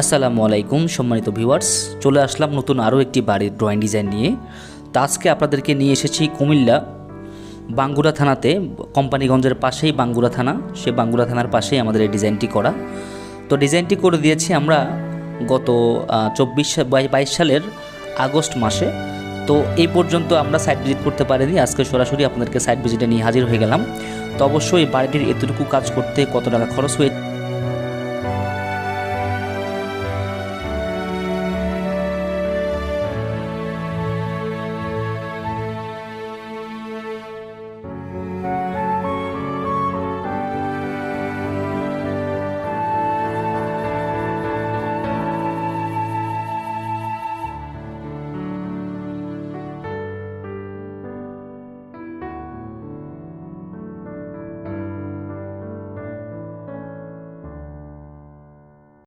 আসসালামু আলাইকুম সম্মানিত ভিউয়ার্স, চলে আসলাম নতুন আরও একটি বাড়ির ড্রয়িং ডিজাইন নিয়ে। তো আজকে আপনাদেরকে নিয়ে এসেছি কুমিল্লা বাঙ্গুরা থানাতে, কোম্পানিগঞ্জের পাশেই বাঙ্গুরা থানা, সে বাঙ্গুরা থানার পাশেই আমাদের এই ডিজাইনটি করা। তো ডিজাইনটি করে দিয়েছি আমরা গত 22 সালের আগস্ট মাসে। তো এই পর্যন্ত আমরা সাইট ভিজিট করতে পারিনি, আজকে সরাসরি আপনাদেরকে সাইট ভিজিটে নিয়ে হাজির হয়ে গেলাম। তো অবশ্যই বাড়িটির এতটুকু কাজ করতে কত টাকা খরচ হয়ে